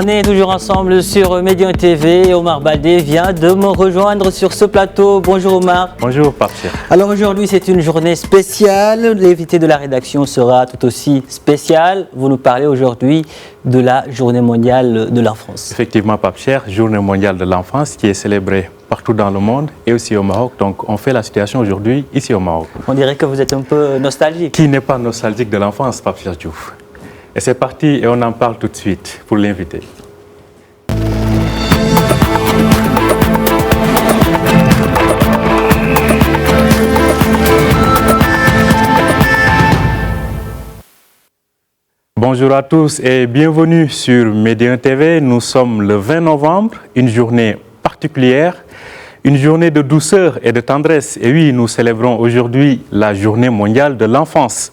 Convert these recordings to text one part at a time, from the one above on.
On est toujours ensemble sur Médian TV. Omar Baldé vient de me rejoindre sur ce plateau. Bonjour Omar. Bonjour Pape Cheikh. Alors aujourd'hui c'est une journée spéciale. L'invité de la rédaction sera tout aussi spécial. Vous nous parlez aujourd'hui de la journée mondiale de l'enfance. Effectivement Pape Cheikh, journée mondiale de l'enfance qui est célébrée partout dans le monde et aussi au Maroc. Donc on fait la situation aujourd'hui ici au Maroc. On dirait que vous êtes un peu nostalgique. Qui n'est pas nostalgique de l'enfance, Pape Cheikh Diouf? Et c'est parti et on en parle tout de suite pour l'inviter. Bonjour à tous et bienvenue sur Médian TV. Nous sommes le 20 novembre, une journée particulière, une journée de douceur et de tendresse. Et oui, nous célébrons aujourd'hui la journée mondiale de l'enfance.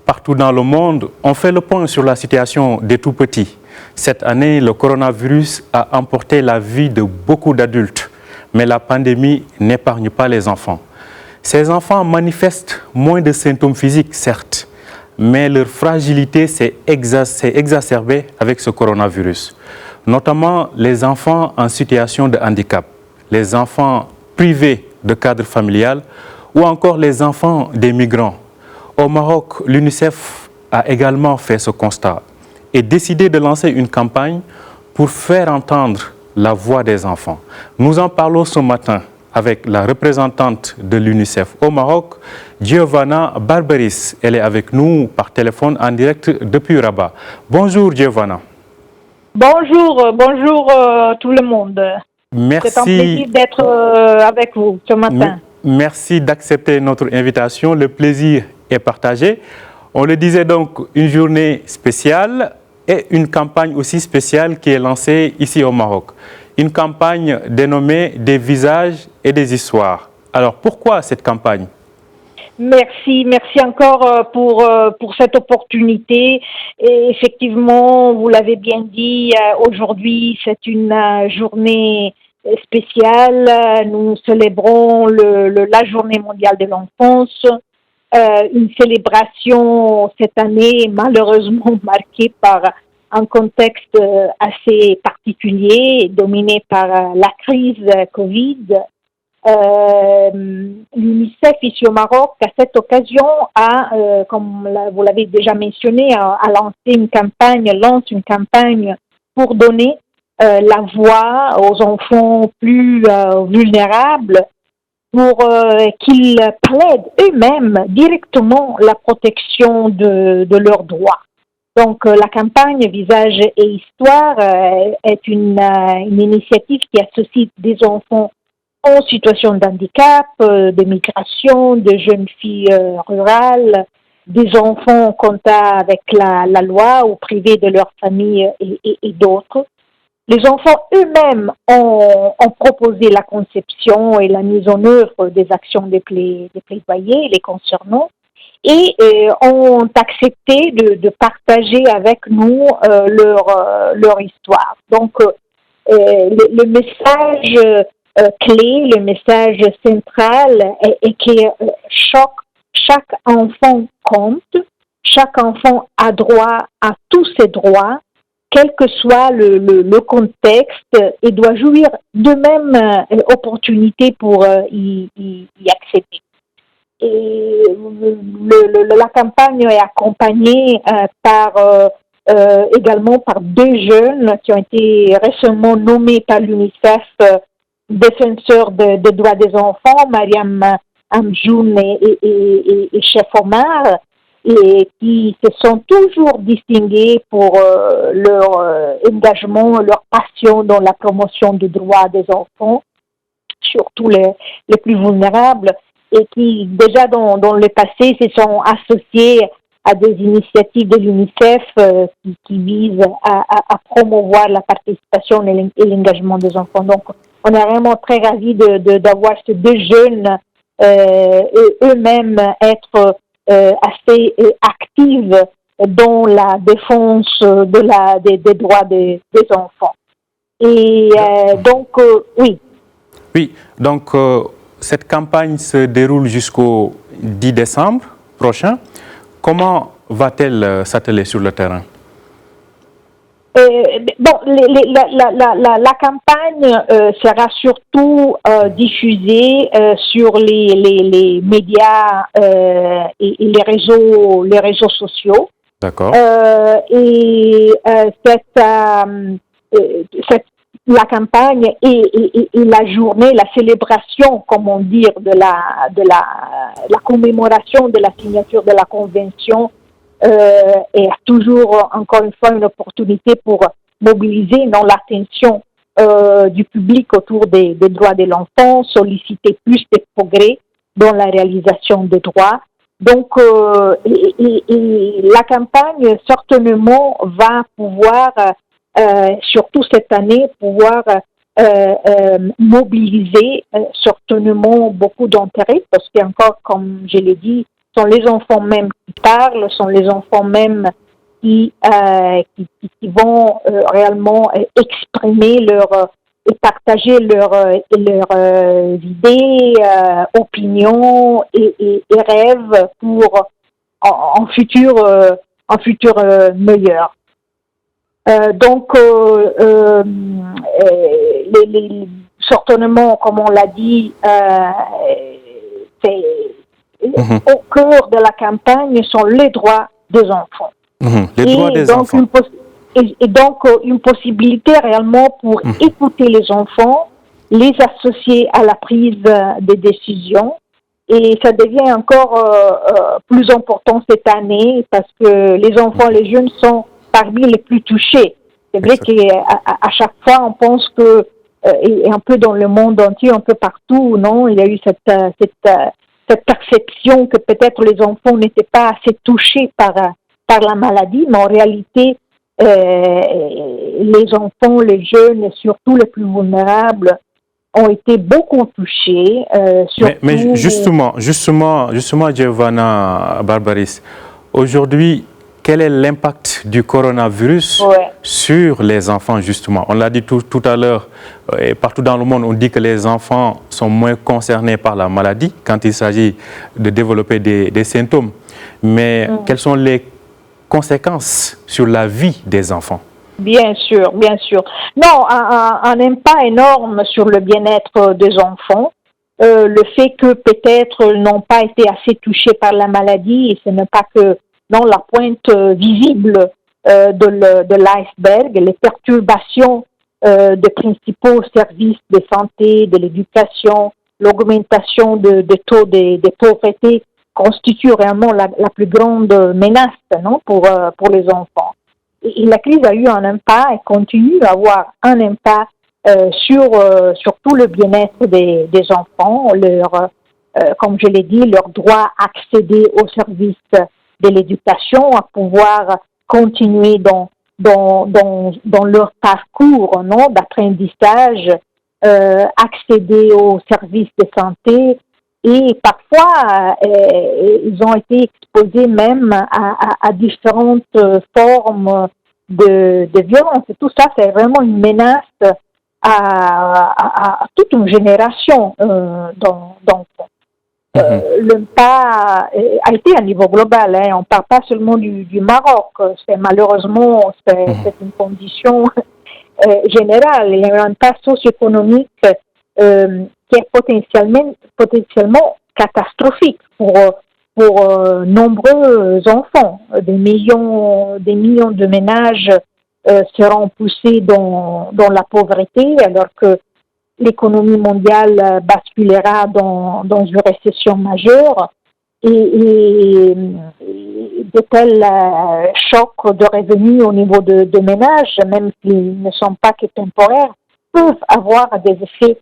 Partout dans le monde, on fait le point sur la situation des tout-petits. Cette année, le coronavirus a emporté la vie de beaucoup d'adultes. Mais la pandémie n'épargne pas les enfants. Ces enfants manifestent moins de symptômes physiques, certes, mais leur fragilité s'est exacerbée avec ce coronavirus. Notamment les enfants en situation de handicap, les enfants privés de cadre familial ou encore les enfants des migrants. Au Maroc, l'UNICEF a également fait ce constat et décidé de lancer une campagne pour faire entendre la voix des enfants. Nous en parlons ce matin avec la représentante de l'UNICEF au Maroc, Giovanna Barberis. Elle est avec nous par téléphone en direct depuis Rabat. Bonjour Giovanna. Bonjour tout le monde. Merci. C'est un plaisir d'être avec vous ce matin. Merci d'accepter notre invitation. Le plaisir est partagé. On le disait donc, une journée spéciale et une campagne aussi spéciale qui est lancée ici au Maroc. Une campagne dénommée « Des visages et des histoires ». Alors, pourquoi cette campagne? Merci encore pour cette opportunité. Et effectivement, vous l'avez bien dit, aujourd'hui c'est une journée spéciale. Nous célébrons la journée mondiale de l'enfance. Une célébration cette année malheureusement marquée par un contexte assez particulier, dominé par la crise Covid. L'UNICEF ici au Maroc, à cette occasion, comme vous l'avez déjà mentionné, a lance une campagne pour donner la voix aux enfants plus vulnérables, pour qu'ils plaident eux-mêmes directement la protection de leurs droits. Donc la campagne Visage et Histoire est une initiative qui associe des enfants en situation de handicap, de migration, de jeunes filles rurales, des enfants en contact avec la loi ou privés de leur famille et d'autres. Les enfants eux-mêmes ont proposé la conception et la mise en œuvre des actions des plaidoyers les concernant et ont accepté de partager avec nous leur histoire. Donc, le message clé, le message central est que chaque enfant compte, chaque enfant a droit à tous ses droits, quel que soit le contexte, et doit jouir de même opportunités pour y accéder. Et la campagne est accompagnée également par deux jeunes qui ont été récemment nommés par l'UNICEF défenseurs des droits des enfants, Mariam Amjoun et Chef Omar, et qui se sont toujours distingués pour leur engagement, leur passion dans la promotion des droits des enfants, surtout les plus vulnérables, et qui déjà dans le passé se sont associés à des initiatives de l'UNICEF qui visent à promouvoir la participation et l'engagement des enfants. Donc, on est vraiment très ravis d'avoir ces deux jeunes eux-mêmes être assez actifs dans la défense des droits des enfants. Et donc, oui. Oui, donc cette campagne se déroule jusqu'au 10 décembre prochain. Comment va-t-elle s'atteler sur le terrain? La campagne sera surtout diffusée sur les médias et les réseaux sociaux. D'accord. La campagne et la journée, la célébration, comment dire, de la commémoration de la signature de la Convention est toujours, encore une fois, une opportunité pour mobiliser l'attention du public autour des droits de l'enfant, solliciter plus de progrès dans la réalisation des droits. Donc, la campagne, certainement, va pouvoir, surtout cette année, pouvoir mobiliser certainement beaucoup d'intérêt, parce qu'encore, comme je l'ai dit, sont les enfants même qui parlent, sont les enfants même qui vont réellement exprimer et partager leurs idées, opinions et rêves pour un futur meilleur. Certainement, comme on l'a dit, c'est au cœur de la campagne sont les droits des enfants. Les droits des enfants. Et donc, une possibilité réellement pour écouter les enfants, les associer à la prise des décisions. Et ça devient encore plus important cette année parce que les enfants, les jeunes sont parmi les plus touchés. C'est vrai qu'à chaque fois, on pense que, et un peu dans le monde entier, un peu partout, non, il y a eu cette perception que peut-être les enfants n'étaient pas assez touchés par la maladie, mais en réalité, les enfants, les jeunes et surtout les plus vulnérables ont été beaucoup touchés. Mais justement, Giovanna Barbaris, aujourd'hui, quel est l'impact du coronavirus sur les enfants, justement? On l'a dit tout à l'heure, partout dans le monde, on dit que les enfants sont moins concernés par la maladie quand il s'agit de développer des symptômes. Mais quelles sont les conséquences sur la vie des enfants? Bien sûr, bien sûr. Non, un impact énorme sur le bien-être des enfants. Le fait que peut-être ils n'ont pas été assez touchés par la maladie, et ce n'est pas que la pointe visible de l'iceberg, les perturbations des principaux services de santé, de l'éducation, l'augmentation des taux de pauvreté constitue vraiment la plus grande menace pour les enfants. Et la crise a eu un impact et continue à avoir un impact sur tout le bien-être des enfants, comme je l'ai dit, leur droit à accéder aux services de l'éducation, à pouvoir continuer dans leur parcours d'apprentissage, accéder aux services de santé. Et parfois, ils ont été exposés même à différentes formes de violence. Et tout ça, c'est vraiment une menace à toute une génération d'enfants. L'impact a été à niveau global. On ne parle pas seulement du Maroc. Malheureusement, c'est une condition générale. Il y a un impact socio-économique qui est potentiellement catastrophique pour nombreux enfants. Des millions de ménages seront poussés dans la pauvreté, alors que l'économie mondiale basculera dans une récession majeure et de tels chocs de revenus au niveau de ménages, même s'ils ne sont pas que temporaires, peuvent avoir des effets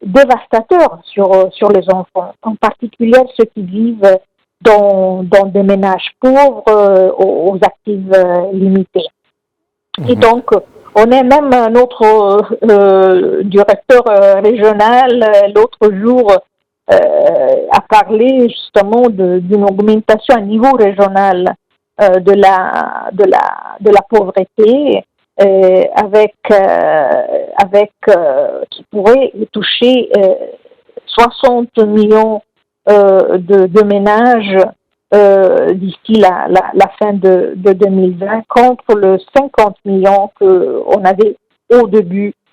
dévastateurs sur les enfants, en particulier ceux qui vivent dans des ménages pauvres aux actifs limités. Et donc, on est même notre directeur régional l'autre jour a parlé justement d'une augmentation à niveau régional de la pauvreté qui pourrait toucher 60 millions de ménages d'ici la fin de 2020 contre le 50 millions qu'on avait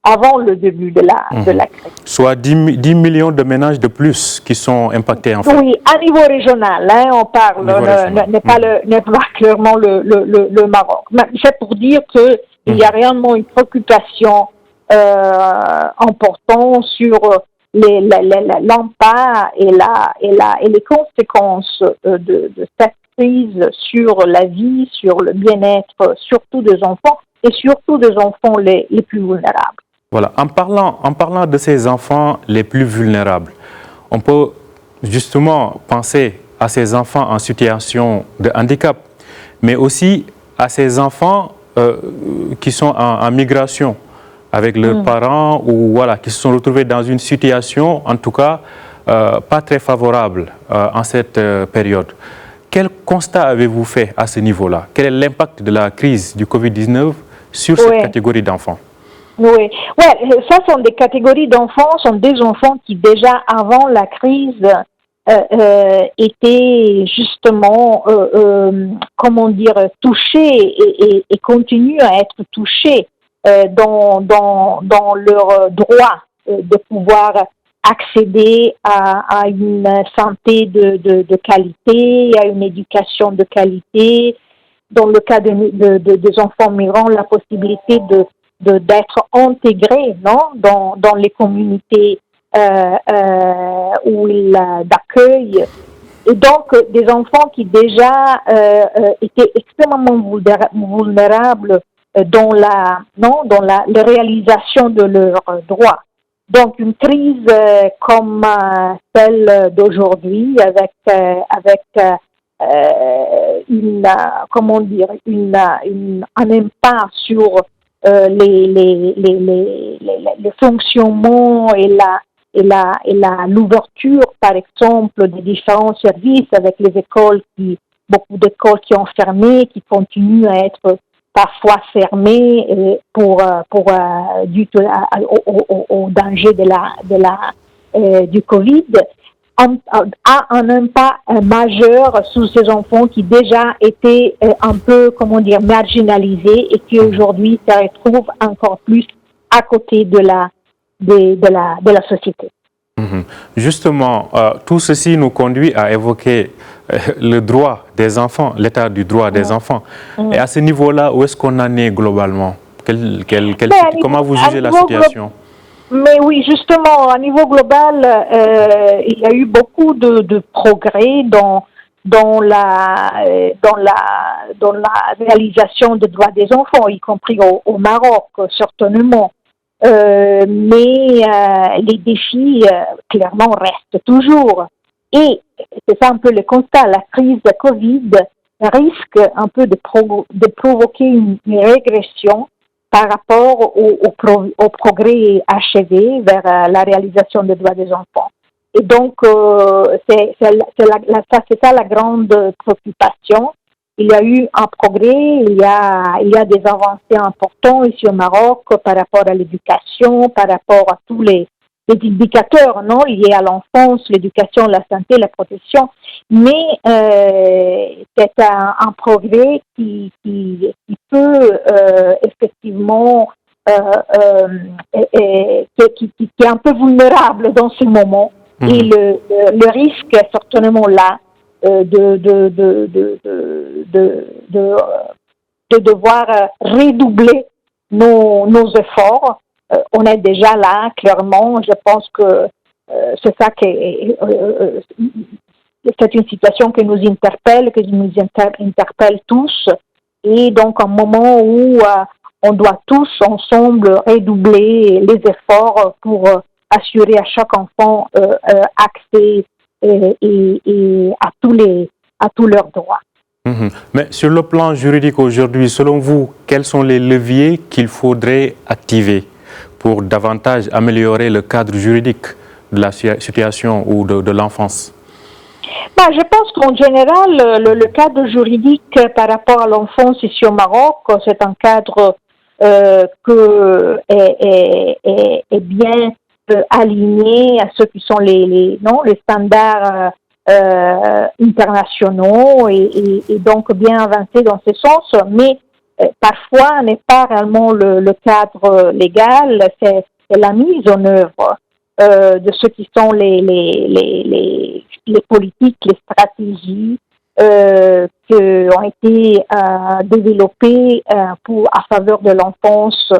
avant le début de la crise. Soit 10 millions de ménages de plus qui sont impactés en fait. Oui, à niveau régional, on parle, n'est pas clairement le Maroc. C'est pour dire qu'il y a réellement une préoccupation importante sur l'impact et les conséquences de cette crise sur la vie, sur le bien-être, surtout des enfants et surtout des enfants les plus vulnérables. Voilà. En parlant de ces enfants les plus vulnérables, on peut justement penser à ces enfants en situation de handicap, mais aussi à ces enfants qui sont en migration avec leurs parents ou voilà, qui se sont retrouvés dans une situation, en tout cas, pas très favorable en cette période. Quel constat avez-vous fait à ce niveau-là? Quel est l'impact de la crise du Covid-19 sur cette catégorie d'enfants? Oui, ça sont des catégories d'enfants, sont des enfants qui déjà avant la crise étaient justement, touchés et continuent à être touchés dans leur droit de pouvoir accéder à une santé de qualité, à une éducation de qualité. Dans le cas des enfants migrants, la possibilité d'être intégrés dans les communautés où ils d'accueil. Et donc, des enfants qui déjà étaient extrêmement vulnérables dans la réalisation de leurs droits. Donc, une crise comme celle d'aujourd'hui, avec un impact sur le fonctionnement et l'ouverture, par exemple, des différents services avec les écoles beaucoup d'écoles qui ont fermé, qui continuent à être parfois fermées dû au danger du Covid, a un impact majeur sur ces enfants qui déjà étaient un peu, marginalisés et qui aujourd'hui se retrouvent encore plus à côté de la société. Justement, tout ceci nous conduit à évoquer le droit des enfants, l'état du droit des enfants. Et à ce niveau-là, où est-ce qu'on en est globalement? Comment vous jugez la situation? Mais oui, justement, à niveau global, il y a eu beaucoup de progrès dans la réalisation des droits des enfants, y compris au Maroc, certainement. Mais les défis, clairement, restent toujours. Et c'est ça un peu le constat, la crise de Covid risque un peu de provoquer une régression par rapport au progrès achevé vers la réalisation des droits des enfants. Et donc, c'est ça la grande préoccupation. Il y a eu un progrès, il y a des avancées importantes ici au Maroc par rapport à l'éducation, par rapport à tous les indicateurs liés à l'enfance, l'éducation, la santé, la protection. Mais c'est un progrès qui peut effectivement qui est un peu vulnérable dans ce moment. Et le risque est certainement là de devoir redoubler nos efforts. On est déjà là, clairement. Je pense que c'est ça c'est une situation qui nous interpelle, interpelle tous. Et donc, un moment où on doit tous ensemble redoubler les efforts pour assurer à chaque enfant accès et à tous leurs droits. Mais sur le plan juridique aujourd'hui, selon vous, quels sont les leviers qu'il faudrait activer pour davantage améliorer le cadre juridique de la situation ou de l'enfance? Je pense qu'en général, le cadre juridique par rapport à l'enfance ici au Maroc, c'est un cadre que est bien aligné à ceux qui sont les standards internationaux et donc bien avancés dans ce sens, mais parfois n'est pas réellement le cadre légal, c'est la mise en œuvre de ce qui sont les politiques, les stratégies qui ont été développées à faveur de l'enfance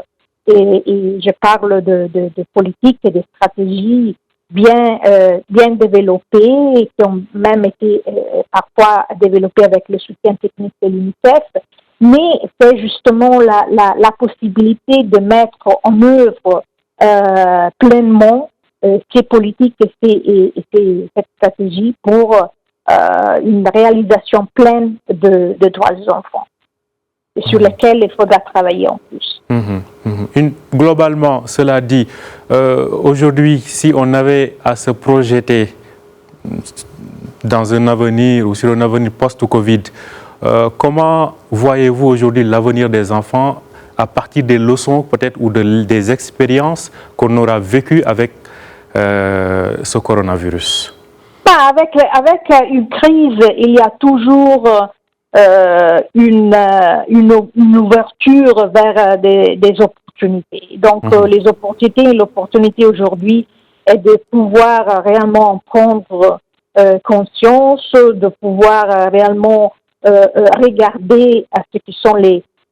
et je parle de politiques et de stratégies bien développées qui ont même été parfois développées avec le soutien technique de l'UNICEF, mais c'est justement la possibilité de mettre en œuvre pleinement ces politiques et cette stratégie pour une réalisation pleine de droits des enfants, sur lesquels il faudra travailler en plus. Globalement, cela dit, aujourd'hui, si on avait à se projeter dans un avenir ou sur un avenir post-Covid, comment voyez-vous aujourd'hui l'avenir des enfants à partir des leçons peut-être ou des expériences qu'on aura vécues avec ce coronavirus? Avec une crise, il y a toujours une ouverture vers des opportunités. Donc l'opportunité aujourd'hui est de pouvoir réellement prendre conscience, de pouvoir réellement regarder à ce qui sont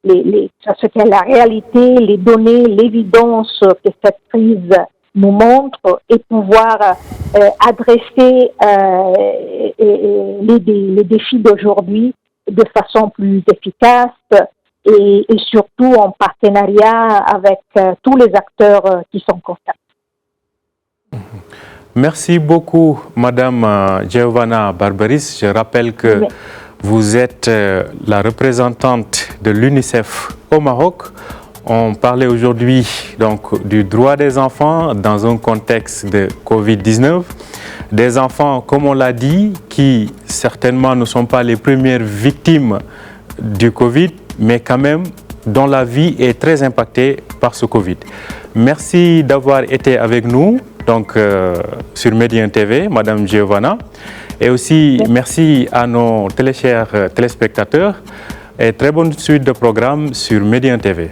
ce qu'est la réalité, les données, l'évidence que cette crise nous montre et pouvoir adresser les défis d'aujourd'hui de façon plus efficace et surtout en partenariat avec tous les acteurs qui sont concernés. Merci beaucoup, Madame Giovanna Barberis. Je rappelle que vous êtes la représentante de l'UNICEF au Maroc. On parlait aujourd'hui donc du droit des enfants dans un contexte de Covid-19. Des enfants, comme on l'a dit, qui certainement ne sont pas les premières victimes du Covid, mais quand même dont la vie est très impactée par ce Covid. Merci d'avoir été avec nous donc, sur Médien TV, Madame Giovanna. Et aussi, merci à nos chers téléspectateurs et très bonne suite de programmes sur Médien TV.